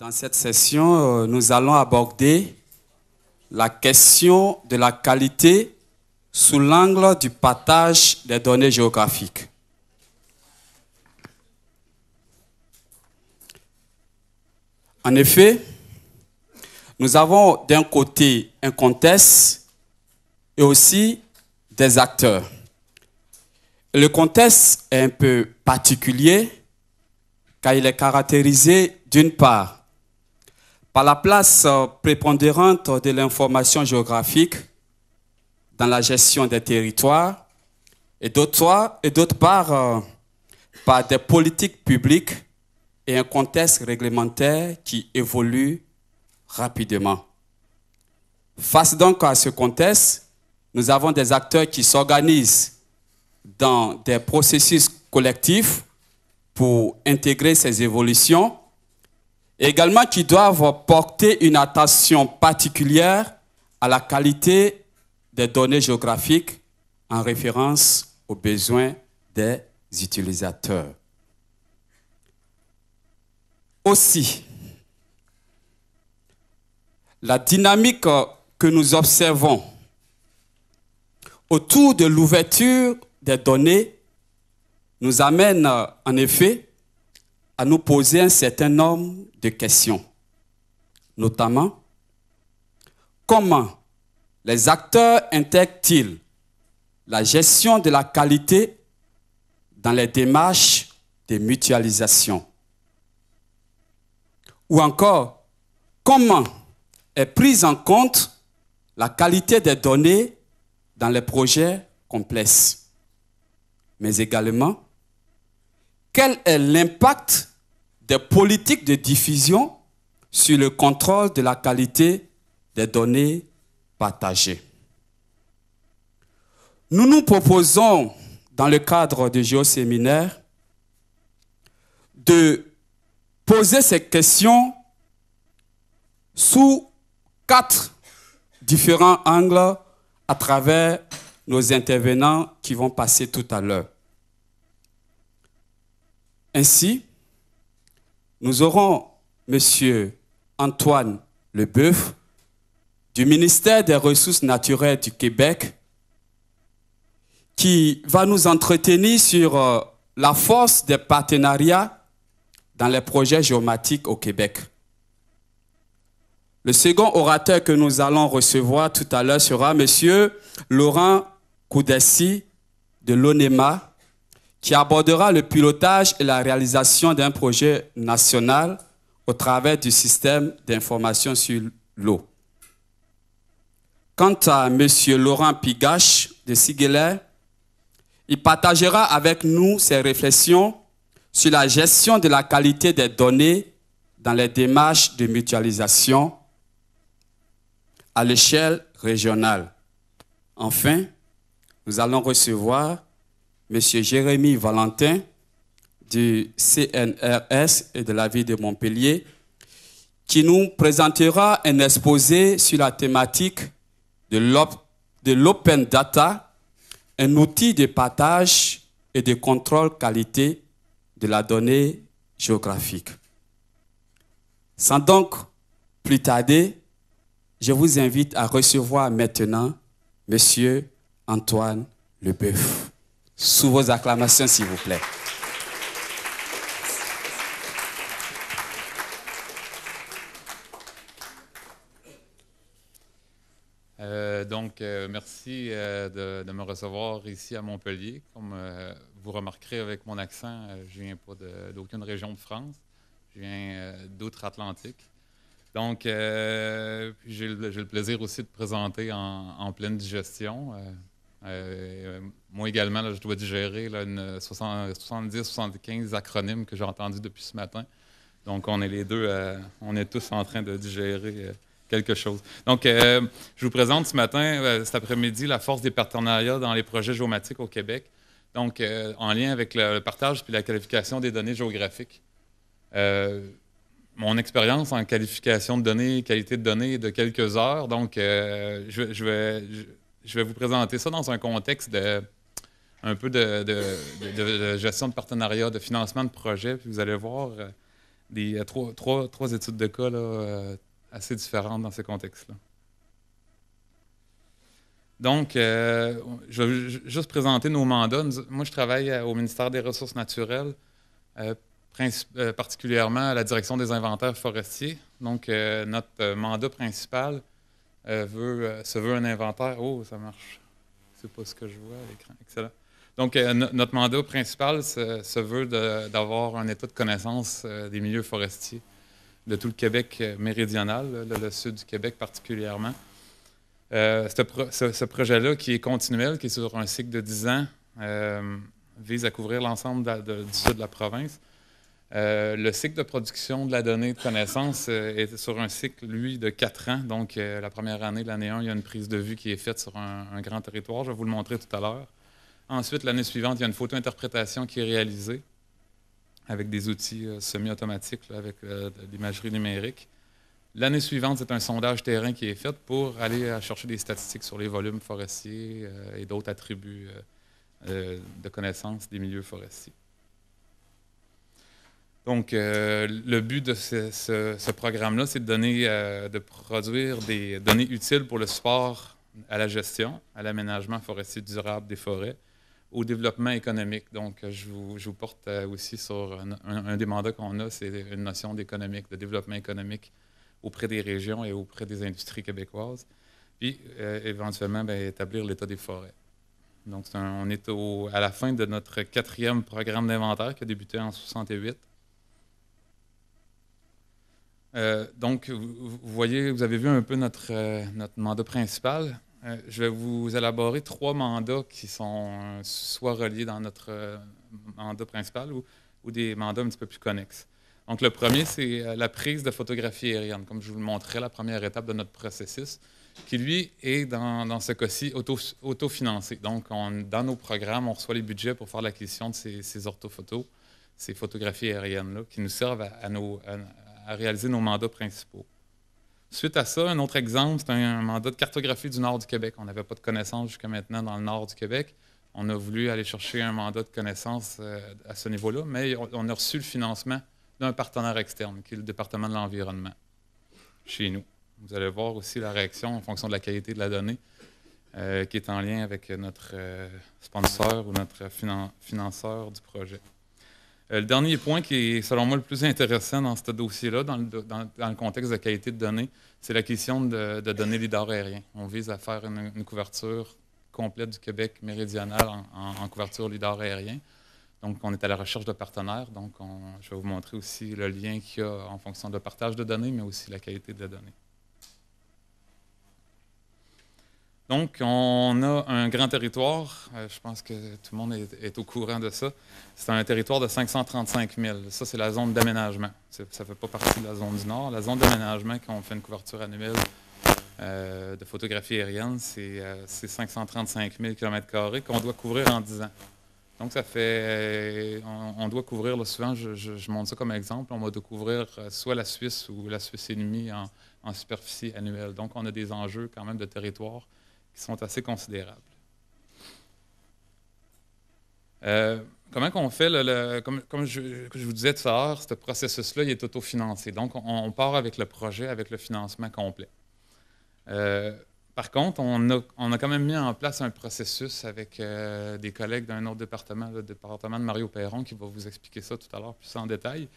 Dans cette session, nous allons aborder la question de la qualité sous l'angle du partage des données géographiques. En effet, nous avons d'un côté un contexte et aussi des acteurs. Le contexte est un peu particulier car il est caractérisé d'une part par la place prépondérante de l'information géographique dans la gestion des territoires et d'autre part par des politiques publiques et un contexte réglementaire qui évolue rapidement. Face donc à ce contexte, nous avons des acteurs qui s'organisent dans des processus collectifs pour intégrer ces évolutions, et également qui doivent porter une attention particulière à la qualité des données géographiques en référence aux besoins des utilisateurs. Aussi, la dynamique que nous observons autour de l'ouverture des données nous amène en effet à nous poser un certain nombre de questions, notamment comment les acteurs intègrent-ils la gestion de la qualité dans les démarches de mutualisation? Ou encore, comment est prise en compte la qualité des données dans les projets complexes? Mais également, quel est l'impact des politiques de diffusion sur le contrôle de la qualité des données partagées? Nous nous proposons, dans le cadre du géoséminaire, de poser ces questions sous 4 différents angles à travers nos intervenants qui vont passer tout à l'heure. Ainsi, nous aurons M. Antoine Leboeuf du ministère des Ressources naturelles du Québec qui va nous entretenir sur la force des partenariats dans les projets géomatiques au Québec. Le second orateur que nous allons recevoir tout à l'heure sera M. Laurent Koudessi de l'ONEMA, qui abordera le pilotage et la réalisation d'un projet national au travers du système d'information sur l'eau. Quant à M. Laurent Pigache de Siguelay, il partagera avec nous ses réflexions sur la gestion de la qualité des données dans les démarches de mutualisation à l'échelle régionale. Enfin, nous allons recevoir M. Jérémy Valentin du CNRS et de la ville de Montpellier qui nous présentera un exposé sur la thématique de l'open data, un outil de partage et de contrôle qualité de la donnée géographique. Sans donc plus tarder, je vous invite à recevoir maintenant M. Antoine Leboeuf. Sous vos acclamations, s'il vous plaît. Merci de me recevoir ici à Montpellier. Comme vous remarquerez avec mon accent, je ne viens pas d'aucune région de France. Je viens d'outre-Atlantique. Donc, j'ai le plaisir aussi de présenter en pleine digestion. Moi également, là, je dois digérer là, 70-75 acronymes que j'ai entendus depuis ce matin. Donc, on est les deux, on est tous en train de digérer quelque chose. Donc, je vous présente ce matin, cet après-midi, la force des partenariats dans les projets géomatiques au Québec. Donc, en lien avec le partage puis la qualification des données géographiques. Mon expérience en qualification de données, qualité de données est de quelques heures. Donc, je vais vous présenter ça dans un contexte un peu de gestion de partenariat, de financement de projet. Puis vous allez voir, trois études de cas là, assez différentes dans ces contextes-là. Donc, je vais juste présenter nos mandats. Moi, je travaille au ministère des Ressources naturelles, particulièrement à la direction des inventaires forestiers. Donc, notre mandat principal se veut un inventaire. Oh, ça marche. C'est pas ce que je vois à l'écran. Excellent. Donc, notre mandat principal se veut d'avoir un état de connaissance des milieux forestiers de tout le Québec méridional, le sud du Québec particulièrement. Ce projet-là, qui est continuel, qui est sur un cycle de 10 ans, vise à couvrir l'ensemble du sud de la province. Le cycle de production de la donnée de connaissance est sur un cycle, lui, de 4 ans. Donc, la première année, l'année 1, il y a une prise de vue qui est faite sur un grand territoire. Je vais vous le montrer tout à l'heure. Ensuite, l'année suivante, il y a une photo-interprétation qui est réalisée avec des outils semi-automatiques, avec de l'imagerie numérique. L'année suivante, c'est un sondage terrain qui est fait pour aller chercher des statistiques sur les volumes forestiers et d'autres attributs de connaissance des milieux forestiers. Donc, le but de ce programme-là, c'est de produire des données utiles pour le support à la gestion, à l'aménagement forestier durable des forêts, au développement économique. Donc, je vous porte aussi sur un des mandats qu'on a, c'est une notion d'économique, de développement économique auprès des régions et auprès des industries québécoises, puis éventuellement établir l'état des forêts. Donc, on est à la fin de notre 4e programme d'inventaire qui a débuté en 1968. Donc, vous voyez, vous avez vu un peu notre mandat principal. Je vais vous élaborer 3 mandats qui sont soit reliés dans notre mandat principal ou des mandats un petit peu plus connexes. Donc, le premier, c'est la prise de photographie aérienne, comme je vous le montrais, la première étape de notre processus, qui, lui, est, dans ce cas-ci, autofinancé. Donc, dans nos programmes, on reçoit les budgets pour faire l'acquisition de ces orthophotos, ces photographies aériennes-là, qui nous servent à réaliser nos mandats principaux. Suite à ça, un autre exemple, c'est un mandat de cartographie du nord du Québec. On n'avait pas de connaissances jusqu'à maintenant dans le nord du Québec. On a voulu aller chercher un mandat de connaissances à ce niveau-là, mais on a reçu le financement d'un partenaire externe, qui est le département de l'environnement, chez nous. Vous allez voir aussi la réaction en fonction de la qualité de la donnée, qui est en lien avec notre sponsor ou notre financeur du projet. Le dernier point qui est, selon moi, le plus intéressant dans ce dossier-là, dans le contexte de qualité de données, c'est l'acquisition de données lidar aérien. On vise à faire une couverture complète du Québec méridional en couverture lidar aérien. Donc, on est à la recherche de partenaires. Donc, je vais vous montrer aussi le lien qu'il y a en fonction de partage de données, mais aussi la qualité de la donnée. Donc, on a un grand territoire. Je pense que tout le monde est au courant de ça. C'est un territoire de 535 000. Ça, c'est la zone d'aménagement. Ça ne fait pas partie de la zone du Nord. La zone d'aménagement, quand on fait une couverture annuelle de photographie aérienne, c'est 535 000 km² qu'on doit couvrir en 10 ans. Donc, ça fait... on doit couvrir, là, souvent, je montre ça comme exemple, on va couvrir soit la Suisse ou la Suisse et demie en superficie annuelle. Donc, on a des enjeux quand même de territoire qui sont assez considérables. Comment qu'on fait, comme je vous disais tout à l'heure, ce processus-là, il est autofinancé. Donc, on part avec le projet, avec le financement complet. Par contre, on a quand même mis en place un processus avec des collègues d'un autre département, le département de Mario Perron, qui va vous expliquer ça tout à l'heure plus en détail.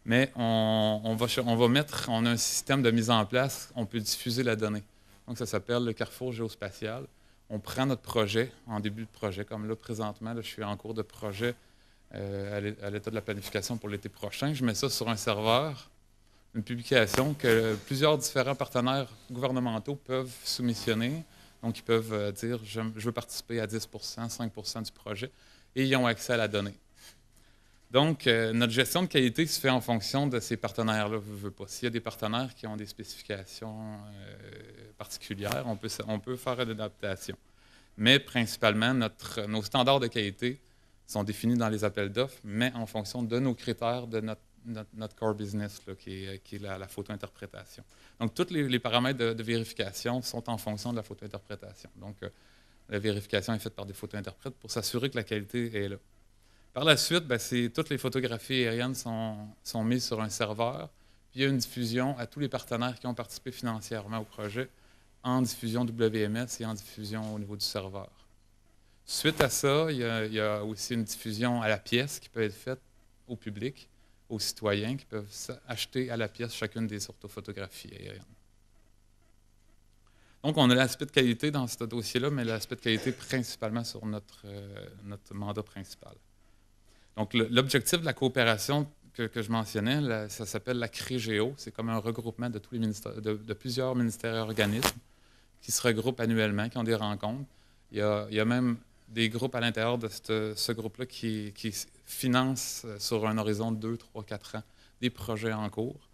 Mais on a un système de mise en place, on peut diffuser la donnée. Donc, ça s'appelle le carrefour géospatial. On prend notre projet en début de projet, comme là, présentement, là, je suis en cours de projet à l'état de la planification pour l'été prochain. Je mets ça sur un serveur, une publication que plusieurs différents partenaires gouvernementaux peuvent soumissionner. Donc, ils peuvent dire « je veux participer à 10 5 du projet » et ils ont accès à la donnée. Donc, notre gestion de qualité se fait en fonction de ces partenaires-là. S'il y a des partenaires qui ont des spécifications particulières, on peut faire une adaptation. Mais principalement, nos standards de qualité sont définis dans les appels d'offres, mais en fonction de nos critères de notre core business, là, qui est la photo-interprétation. Donc, tous les paramètres de vérification sont en fonction de la photo-interprétation. Donc, la vérification est faite par des photo-interprètes pour s'assurer que la qualité est là. Par la suite, toutes les photographies aériennes sont mises sur un serveur. Puis il y a une diffusion à tous les partenaires qui ont participé financièrement au projet en diffusion WMS et en diffusion au niveau du serveur. Suite à ça, il y a aussi une diffusion à la pièce qui peut être faite au public, aux citoyens qui peuvent acheter à la pièce chacune des orthophotographies aériennes. Donc, on a l'aspect de qualité dans ce dossier-là, mais l'aspect de qualité principalement sur notre mandat principal. Donc, l'objectif de la coopération que je mentionnais, ça s'appelle la CRIGEO. C'est comme un regroupement de, tous les ministères, de plusieurs ministères et organismes qui se regroupent annuellement, qui ont des rencontres. Il y a même des groupes à l'intérieur de ce groupe-là qui financent sur un horizon de 2, 3, 4 ans des projets en cours.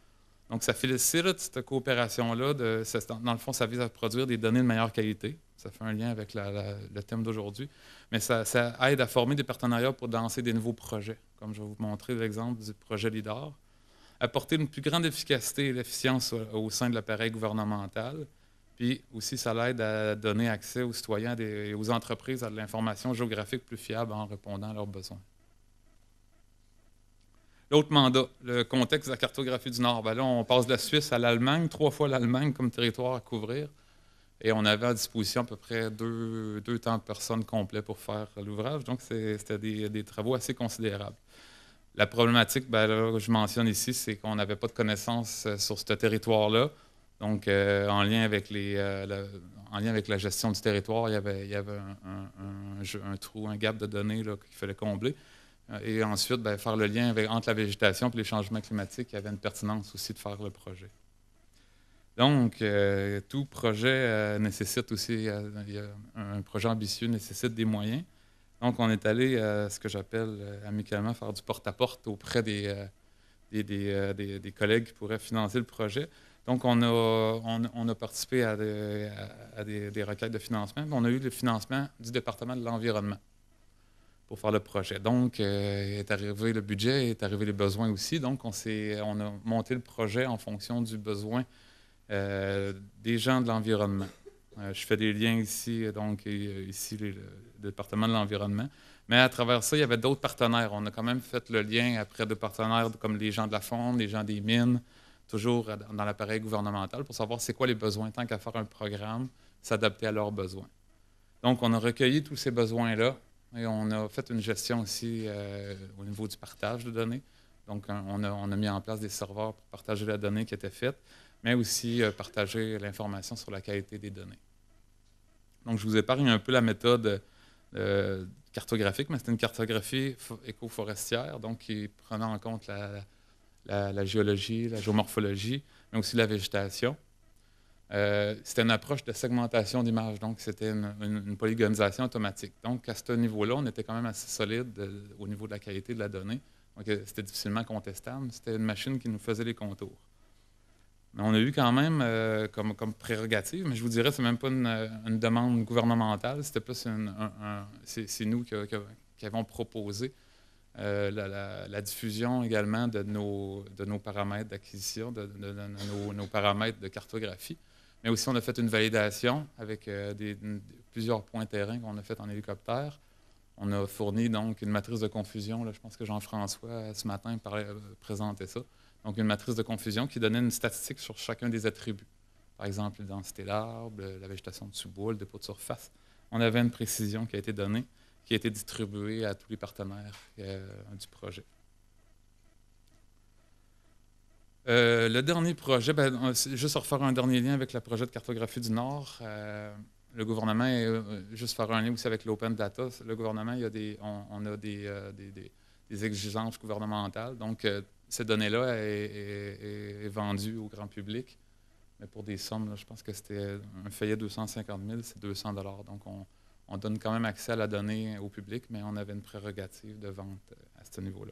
Donc, ça félicite cette coopération-là. Dans le fond, ça vise à produire des données de meilleure qualité. Ça fait un lien avec le thème d'aujourd'hui. Mais ça aide à former des partenariats pour lancer des nouveaux projets, comme je vais vous montrer l'exemple du projet LIDAR. Apporter une plus grande efficacité et l'efficience au sein de l'appareil gouvernemental. Puis aussi, ça l'aide à donner accès aux citoyens et aux entreprises à de l'information géographique plus fiable en répondant à leurs besoins. L'autre mandat, le contexte de la cartographie du Nord. Là, on passe de la Suisse à l'Allemagne, 3 fois l'Allemagne comme territoire à couvrir. Et on avait à disposition à peu près deux temps de personnes complets pour faire l'ouvrage. Donc, c'était des travaux assez considérables. La problématique, là, je mentionne ici, c'est qu'on n'avait pas de connaissances sur ce territoire-là. Donc, en lien avec la gestion du territoire, il y avait un trou, un gap de données qu'il fallait combler. Et ensuite, faire le lien entre la végétation et les changements climatiques, il y avait une pertinence aussi de faire le projet. Donc, tout projet nécessite aussi, un projet ambitieux nécessite des moyens. Donc, on est allé, ce que j'appelle amicalement, faire du porte-à-porte auprès des collègues qui pourraient financer le projet. Donc, on a participé à des requêtes de financement. On a eu le financement du département de l'environnement pour faire le projet. Donc, est arrivé le budget, est arrivé les besoins aussi. Donc, on a monté le projet en fonction du besoin des gens de l'environnement. Je fais des liens ici, donc ici, le département de l'environnement. Mais à travers ça, il y avait d'autres partenaires. On a quand même fait le lien après de partenaires comme les gens de la faune, les gens des mines, toujours dans l'appareil gouvernemental, pour savoir c'est quoi les besoins, tant qu'à faire un programme, s'adapter à leurs besoins. Donc, on a recueilli tous ces besoins-là et on a fait une gestion aussi au niveau du partage de données. Donc, on a mis en place des serveurs pour partager la donnée qui était faite, mais aussi partager l'information sur la qualité des données. Donc, je vous épargne un peu la méthode cartographique, mais c'est une cartographie éco-forestière, donc qui prenait en compte la géologie, la géomorphologie, mais aussi la végétation. C'était une approche de segmentation d'images, donc c'était une polygonisation automatique. Donc, à ce niveau-là, on était quand même assez solide au niveau de la qualité de la donnée. Donc, c'était difficilement contestable. C'était une machine qui nous faisait les contours. Mais on a eu quand même comme prérogative, mais je vous dirais, c'est même pas une demande gouvernementale, c'était plus c'est nous qui avons proposé la diffusion également de nos paramètres d'acquisition, de nos paramètres de cartographie. Mais aussi, on a fait une validation avec plusieurs points terrain qu'on a fait en hélicoptère. On a fourni donc une matrice de confusion. Là, je pense que Jean-François, ce matin, présentait ça. Donc, une matrice de confusion qui donnait une statistique sur chacun des attributs. Par exemple, la densité d'arbres, la végétation de sous-bois, le dépôt de surface. On avait une précision qui a été donnée, qui a été distribuée à tous les partenaires du projet. Le dernier projet, juste refaire un dernier lien avec le projet de cartographie du Nord. Le gouvernement, juste faire un lien aussi avec l'Open Data. Le gouvernement, on a des exigences gouvernementales. Donc, cette donnée-là est vendue au grand public. Mais pour des sommes, là, je pense que c'était un feuillet 250 000, c'est 200 $. Donc, on donne quand même accès à la donnée au public, mais on avait une prérogative de vente à ce niveau-là.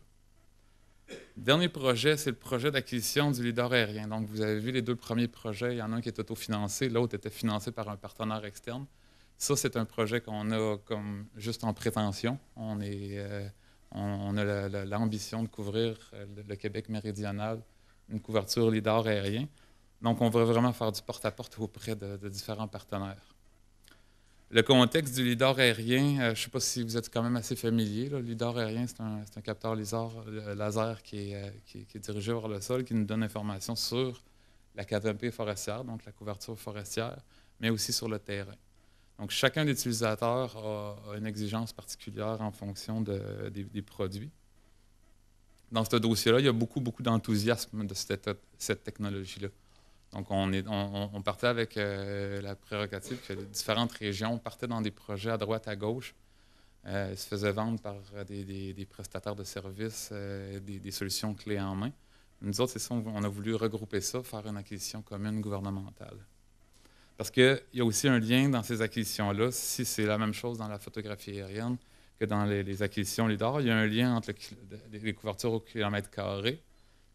Le dernier projet, c'est le projet d'acquisition du LIDAR aérien. Donc, vous avez vu les deux premiers projets. Il y en a un qui est autofinancé, l'autre était financé par un partenaire externe. Ça, c'est un projet qu'on a comme juste en prétention. On a l'ambition de couvrir le Québec méridional, une couverture LIDAR aérien. Donc, on va vraiment faire du porte-à-porte auprès de différents partenaires. Le contexte du lidar aérien, je ne sais pas si vous êtes quand même assez familier. Là. Le lidar aérien, c'est un capteur laser qui est dirigé vers le sol, qui nous donne information sur la canopée forestière, donc la couverture forestière, mais aussi sur le terrain. Donc, chacun des utilisateurs a une exigence particulière en fonction des produits. Dans ce dossier-là, il y a beaucoup d'enthousiasme de cette technologie-là. Donc, on partait avec la prérogative que les différentes régions partaient dans des projets à droite, à gauche. Ils se faisaient vendre par des prestataires de services, des solutions clés en main. Nous autres, c'est ça, on a voulu regrouper ça, faire une acquisition commune gouvernementale. Parce qu'il y a aussi un lien dans ces acquisitions-là, si c'est la même chose dans la photographie aérienne que dans les acquisitions LIDAR, il y a un lien entre les couvertures au kilomètre carré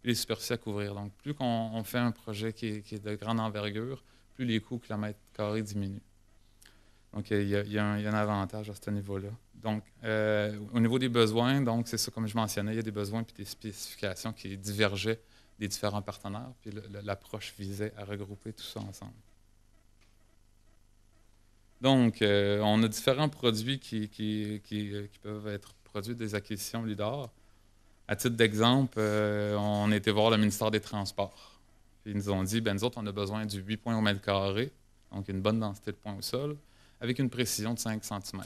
et les superficies à couvrir. Donc, plus on fait un projet qui est de grande envergure, plus les coûts au kilomètre carré diminuent. Donc, il y a un avantage à ce niveau-là. Donc, au niveau des besoins, donc c'est ça, comme je mentionnais, il y a des besoins et des spécifications qui divergeaient des différents partenaires, puis l'approche visait à regrouper tout ça ensemble. Donc, on a différents produits qui peuvent être produits des acquisitions LIDAR. À titre d'exemple, on a été voir le ministère des Transports. Puis ils nous ont dit, nous autres, on a besoin du 8 points au mètre carré, donc une bonne densité de points au sol, avec une précision de 5 cm.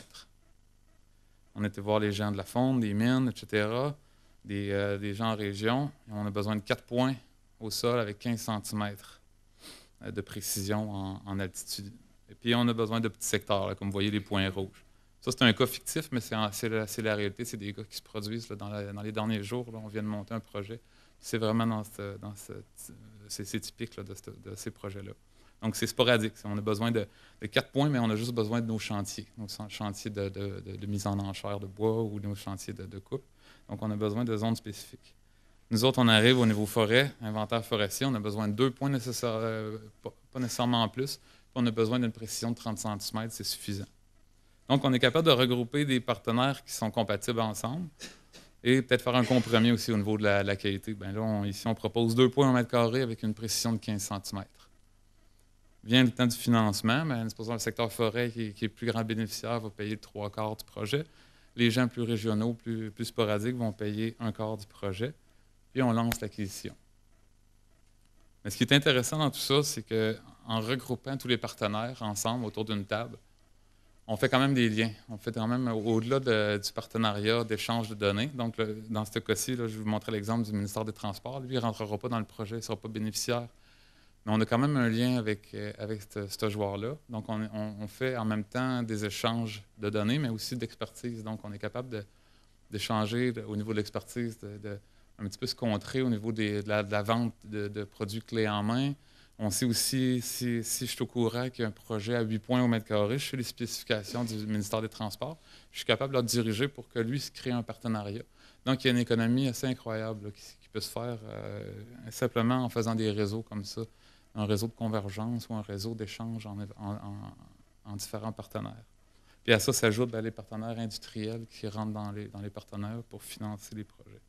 On a été voir les gens de la fonte, des mines, etc., des gens en région. Et on a besoin de 4 points au sol avec 15 cm de précision en altitude. Et puis, on a besoin de petits secteurs, là, comme vous voyez, les points rouges. Ça, c'est un cas fictif, mais c'est la réalité. C'est des cas qui se produisent là, dans les derniers jours. Là, on vient de monter un projet. C'est vraiment c'est typique là, de ces projets-là. Donc, c'est sporadique. On a besoin de 4 points, mais on a juste besoin de nos chantiers de mise en enchère de bois ou nos chantiers de coupe. Donc, on a besoin de zones spécifiques. Nous autres, on arrive au niveau forêt, inventaire forestier. On a besoin de 2 points pas nécessairement en plus. On a besoin d'une précision de 30 cm, c'est suffisant. Donc, on est capable de regrouper des partenaires qui sont compatibles ensemble et peut-être faire un compromis aussi au niveau de la qualité. Bien là, ici, on propose 2 points au mètre carré avec une précision de 15 cm. Vient le temps du financement. Bien, supposons le secteur forêt qui est le plus grand bénéficiaire va payer le 3/4 du projet. Les gens plus régionaux, plus sporadiques vont payer 1/4 du projet. Puis, on lance l'acquisition. Mais ce qui est intéressant dans tout ça, c'est qu'en regroupant tous les partenaires ensemble autour d'une table, on fait quand même des liens. On fait quand même, au-delà du partenariat, d'échange de données. Donc, dans ce cas-ci, je vous montrer l'exemple du ministère des Transports. Lui, il ne rentrera pas dans le projet, il ne sera pas bénéficiaire. Mais on a quand même un lien avec ce joueur-là. Donc, on fait en même temps des échanges de données, mais aussi d'expertise. Donc, on est capable d'échanger au niveau de l'expertise, un petit peu se contrer au niveau de la vente de produits clés en main. On sait aussi, si je suis au courant qu'il y a un projet à 8 points au mètre carré, je sais les spécifications du ministère des Transports, je suis capable de le diriger pour que lui se crée un partenariat. Donc, il y a une économie assez incroyable là, qui peut se faire simplement en faisant des réseaux comme ça, un réseau de convergence ou un réseau d'échange en différents partenaires. Puis à ça s'ajoutent les partenaires industriels qui rentrent dans les partenaires pour financer les projets.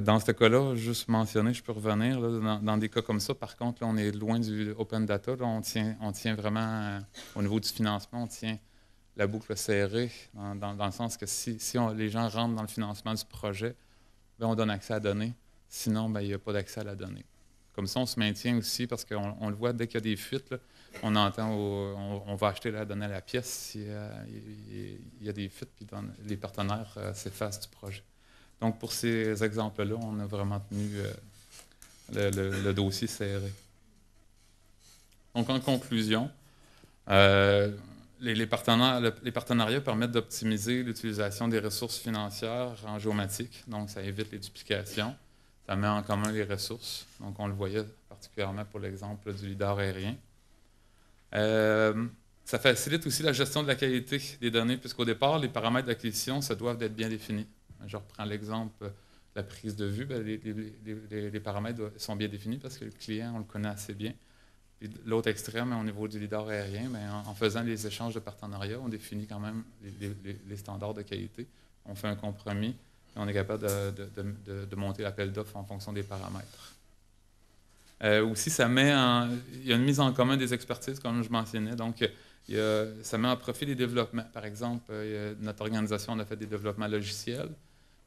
Dans ce cas-là, juste mentionner, je peux revenir, là, dans des cas comme ça, par contre, là, on est loin du open data. Là, on tient vraiment, au niveau du financement, on tient la boucle serrée, dans le sens que si les gens rentrent dans le financement du projet, bien, on donne accès à la donnée. Sinon, bien, il n'y a pas d'accès à la donnée. Comme ça, on se maintient aussi, parce qu'on le voit, dès qu'il y a des fuites, là, on entend, on va acheter la donnée à la pièce s'il y a des fuites, puis les partenaires s'effacent du projet. Donc, pour ces exemples-là, on a vraiment tenu le dossier serré. Donc, en conclusion, les partenariats permettent d'optimiser l'utilisation des ressources financières en géomatique. Donc, ça évite les duplications. Ça met en commun les ressources. Donc, on le voyait particulièrement pour l'exemple du lidar aérien. Ça facilite aussi la gestion de la qualité des données, puisqu'au départ, les paramètres d'acquisition, ça doivent être bien définis. Je reprends l'exemple de la prise de vue. Bien, les paramètres sont bien définis parce que le client, on le connaît assez bien. L'autre extrême, au niveau du lidar aérien, bien, en faisant les échanges de partenariat, on définit quand même les standards de qualité. On fait un compromis et on est capable de monter l'appel d'offres en fonction des paramètres. Aussi, il y a une mise en commun des expertises, comme je mentionnais. Donc, Ça met en profit les développements. Par exemple, notre organisation, on a fait des développements logiciels.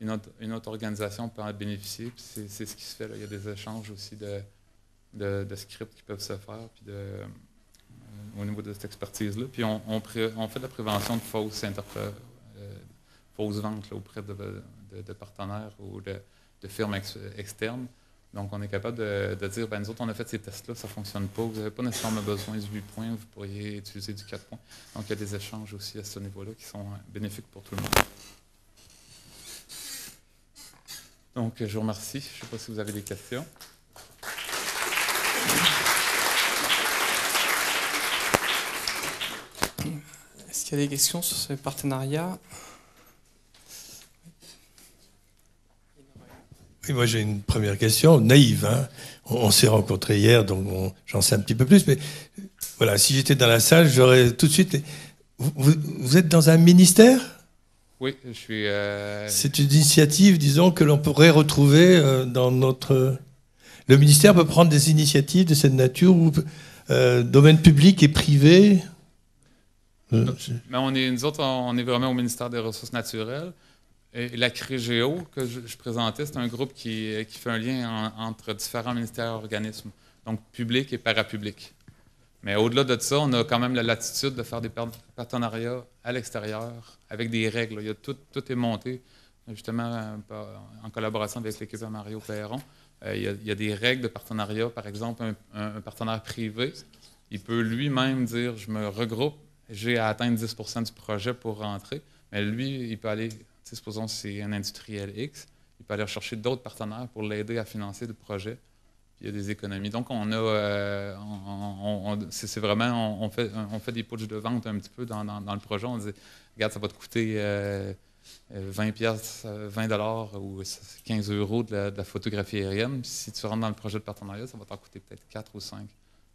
Une autre organisation peut en bénéficier. C'est ce qui se fait. Là. Il y a des échanges aussi de scripts qui peuvent se faire puis au niveau de cette expertise-là. Puis on fait de la prévention de fausses ventes là, auprès de partenaires ou de firmes externes. Donc, on est capable de dire, nous autres, on a fait ces tests-là, ça ne fonctionne pas, vous n'avez pas nécessairement besoin du 8 points, vous pourriez utiliser du 4 points. Donc, il y a des échanges aussi à ce niveau-là qui sont bénéfiques pour tout le monde. Donc, je vous remercie. Je ne sais pas si vous avez des questions. Est-ce qu'il y a des questions sur ce partenariat ? Oui, moi j'ai une première question, naïve. Hein. On s'est rencontrés hier, donc j'en sais un petit peu plus. Mais voilà, si j'étais dans la salle, j'aurais tout de suite... Vous êtes dans un ministère ? Oui, je suis... C'est une initiative, disons, que l'on pourrait retrouver dans notre... Le ministère peut prendre des initiatives de cette nature, ou domaine public et privé. Mais nous autres, on est vraiment au ministère des Ressources naturelles. Et la CREGEO que je présentais, c'est un groupe qui fait un lien entre différents ministères et organismes, donc public et parapublic. Mais au-delà de ça, on a quand même la latitude de faire des partenariats à l'extérieur avec des règles. Tout est monté, justement, en collaboration avec l'équipe de Mario Perron. Il y a des règles de partenariat. Par exemple, un partenaire privé, il peut lui-même dire « je me regroupe, j'ai à atteindre 10 % du projet pour rentrer ». Mais lui, il peut aller... Supposons que c'est un industriel X, il peut aller chercher d'autres partenaires pour l'aider à financer le projet. Puis il y a des économies. Donc, c'est vraiment, on fait des pitchs de vente un petit peu dans le projet. On dit, regarde, ça va te coûter 20 $, ou 15 € de la photographie aérienne. Puis si tu rentres dans le projet de partenariat, ça va t'en coûter peut-être 4 ou 5.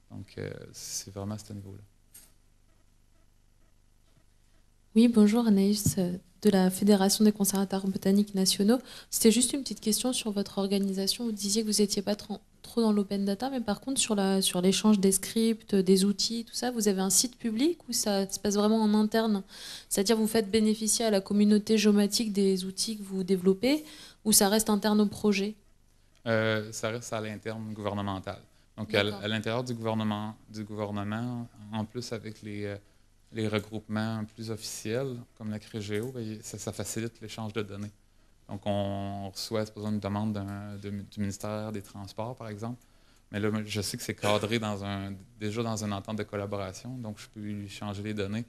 Donc, c'est vraiment à ce niveau-là. Oui, bonjour Anaïs de la Fédération des conservateurs botaniques nationaux. C'était juste une petite question sur votre organisation. Vous disiez que vous n'étiez pas trop dans l'open data, mais par contre sur l'échange des scripts, des outils, tout ça, vous avez un site public ou ça se passe vraiment en interne? C'est-à-dire vous faites bénéficier à la communauté géomatique des outils que vous développez ou ça reste interne au projet? Ça reste à l'interne gouvernemental. Donc à l'intérieur du gouvernement, en plus avec les regroupements plus officiels, comme la CREGEO, ça facilite l'échange de données. Donc, on reçoit, supposons, une demande du ministère des Transports, par exemple. Mais là, je sais que c'est cadré déjà dans une entente de collaboration, donc je peux lui changer les données,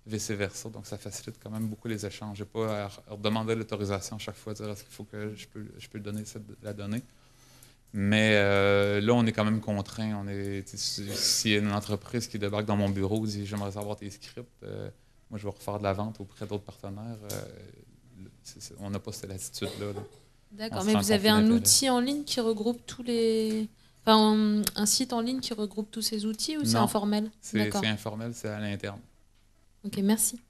vice-versa. Donc, ça facilite quand même beaucoup les échanges. Je n'ai pas à demander l'autorisation à chaque fois, dire est-ce qu'il faut que je peux donner la donnée. Mais là, on est quand même contraint. S'il y a une entreprise qui débarque dans mon bureau et dit « j'aimerais savoir tes scripts moi, je vais refaire de la vente auprès d'autres partenaires. » on n'a pas cette latitude-là. D'accord, mais vous avez un outil en ligne qui regroupe tous les... Enfin, un site en ligne qui regroupe tous ces outils ou c'est informel? C'est informel, c'est à l'interne. Ok, merci.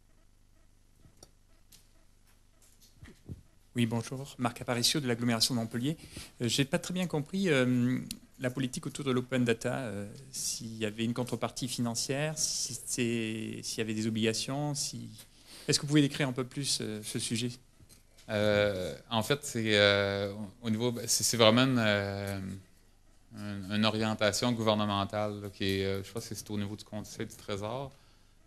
Oui, bonjour. Marc Aparicio de l'agglomération de Montpellier. Je n'ai pas très bien compris la politique autour de l'open data, s'il y avait une contrepartie financière, s'il y avait des obligations. Est-ce que vous pouvez décrire un peu plus ce sujet? En fait, c'est vraiment une orientation gouvernementale là, qui est, je pense que c'est au niveau du Conseil du Trésor.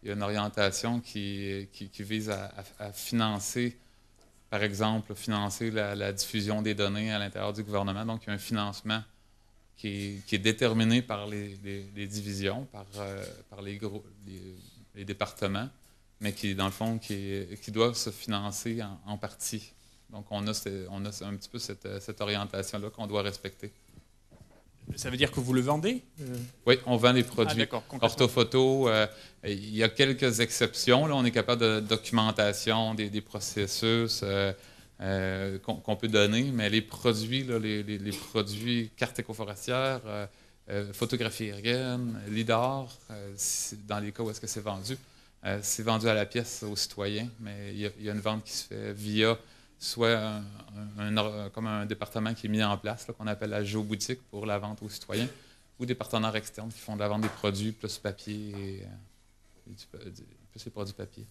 Il y a une orientation qui vise à financer, par exemple, la diffusion des données à l'intérieur du gouvernement. Donc, il y a un financement qui est déterminé par les divisions, par les départements, mais qui, dans le fond, qui doivent se financer en partie. Donc, on a un petit peu cette orientation-là qu'on doit respecter. Ça veut dire que vous le vendez? Oui, on vend des produits. Ah, orthophoto, il y a quelques exceptions. Là, on est capable de documentation des processus qu'on peut donner, mais les produits, là, les produits cartes écoforestières, photographie aérienne, LIDAR, dans les cas où est-ce que c'est vendu à la pièce aux citoyens, mais il y a une vente qui se fait via soit comme un département qui est mis en place, qu'on appelle la géoboutique pour la vente aux citoyens, ou des partenaires externes qui font de la vente des produits plus papier. plus les produits papier.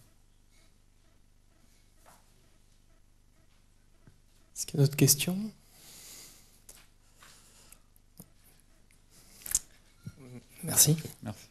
Est-ce qu'il y a d'autres questions? Merci. Merci.